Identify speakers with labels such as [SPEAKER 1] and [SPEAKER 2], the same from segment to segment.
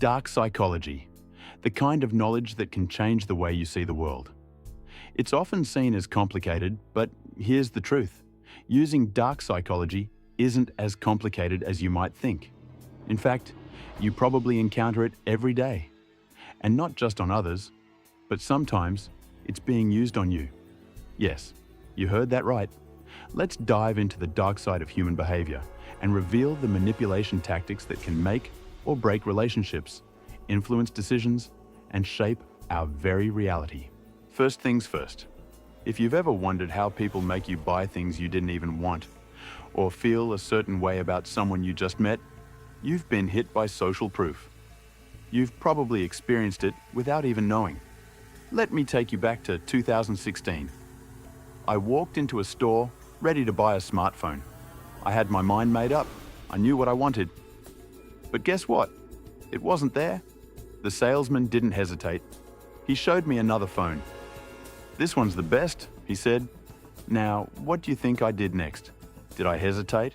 [SPEAKER 1] dark psychology, the kind of knowledge that can change the way you see the world. It's often seen as complicated, but here's the truth. Using dark psychology isn't as complicated as you might think. In fact, you probably encounter it every day. And not just on others, but sometimes it's being used on you. Yes, you heard that right. Let's dive into the dark side of human behavior and reveal the manipulation tactics that can make or break relationships, influence decisions, and shape our very reality. First things first. If you've ever wondered how people make you buy things you didn't even want, or feel a certain way about someone you just met, you've been hit by social proof. You've probably experienced it without even knowing. Let me take you back to 2016. I walked into a store ready to buy a smartphone. I had my mind made up. I knew what I wanted. But guess what? It wasn't there. The salesman didn't hesitate. He showed me another phone. "This one's the best," he said. Now, what do you think I did next? Did I hesitate?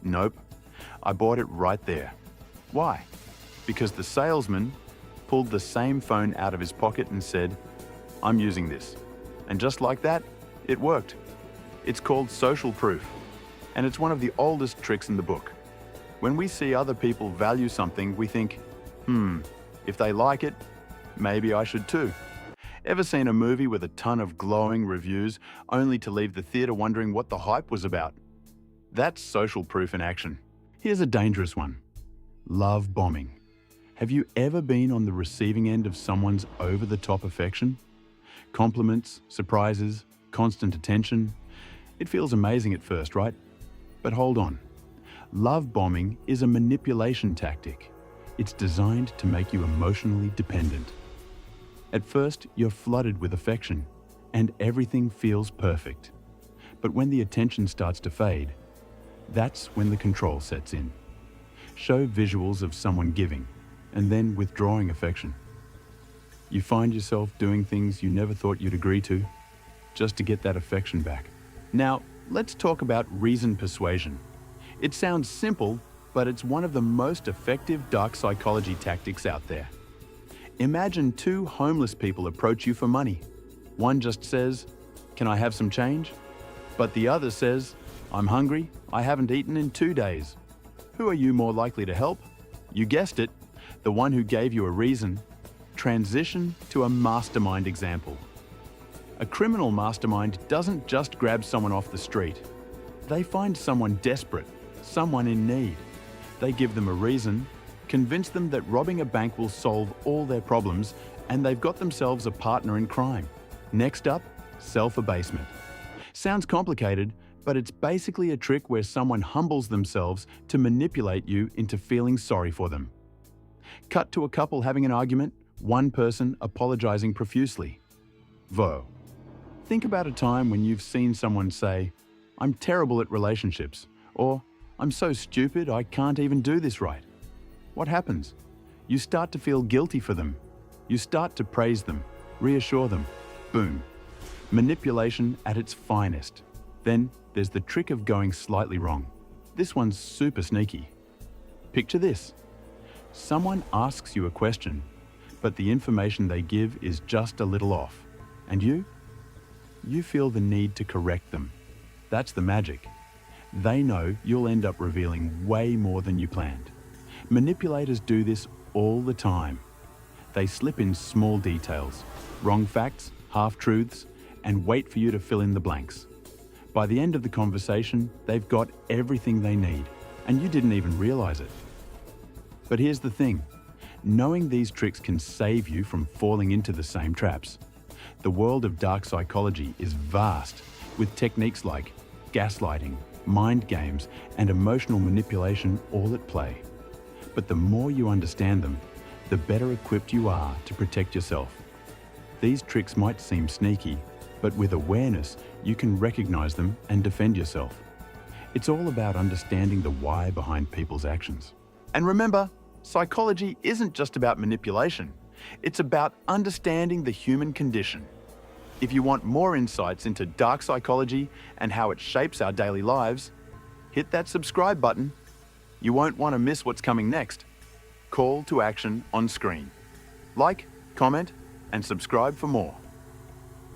[SPEAKER 1] Nope. I bought it right there. Why? Because the salesman pulled the same phone out of his pocket and said, "I'm using this." And just like that, it worked. It's called social proof, and it's one of the oldest tricks in the book. When we see other people value something, we think, if they like it, maybe I should too. Ever seen a movie with a ton of glowing reviews only to leave the theater wondering what the hype was about? That's social proof in action. Here's a dangerous one. Love bombing. Have you ever been on the receiving end of someone's over-the-top affection? Compliments, surprises, constant attention. It feels amazing at first, right? But hold on. Love bombing is a manipulation tactic. It's designed to make you emotionally dependent. At first, you're flooded with affection, and everything feels perfect. But when the attention starts to fade, that's when the control sets in. Show visuals of someone giving, and then withdrawing affection. You find yourself doing things you never thought you'd agree to, just to get that affection back. Now, let's talk about reason persuasion. It sounds simple, but it's one of the most effective dark psychology tactics out there. Imagine two homeless people approach you for money. One just says, "Can I have some change?" But the other says, "I'm hungry, I haven't eaten in 2 days." Who are you more likely to help? You guessed it, the one who gave you a reason. Transition to a mastermind example. A criminal mastermind doesn't just grab someone off the street. They find someone desperate, someone in need. They give them a reason, convince them that robbing a bank will solve all their problems, and they've got themselves a partner in crime. Next up, self-abasement. Sounds complicated, but it's basically a trick where someone humbles themselves to manipulate you into feeling sorry for them. Cut to a couple having an argument, one person apologizing profusely. Vo. Think about a time when you've seen someone say, "I'm terrible at relationships," or "I'm so stupid, I can't even do this right." What happens? You start to feel guilty for them. You start to praise them, reassure them. Boom. Manipulation at its finest. Then there's the trick of going slightly wrong. This one's super sneaky. Picture this. Someone asks you a question, but the information they give is just a little off. And you feel the need to correct them. That's the magic. They know you'll end up revealing way more than you planned. Manipulators do this all the time. They slip in small details, wrong facts, half-truths, and wait for you to fill in the blanks. By the end of the conversation, they've got everything they need, and you didn't even realize it. But here's the thing. Knowing these tricks can save you from falling into the same traps. The world of dark psychology is vast, with techniques like gaslighting, mind games, and emotional manipulation all at play. But the more you understand them, the better equipped you are to protect yourself. These tricks might seem sneaky, but with awareness, you can recognize them and defend yourself. It's all about understanding the why behind people's actions. And remember, psychology isn't just about manipulation. It's about understanding the human condition. If you want more insights into dark psychology and how it shapes our daily lives, hit that subscribe button. You won't want to miss what's coming next. call to action on screen. Like, comment, and subscribe for more.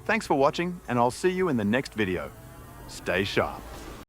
[SPEAKER 1] Thanks for watching, and I'll see you in the next video. Stay sharp.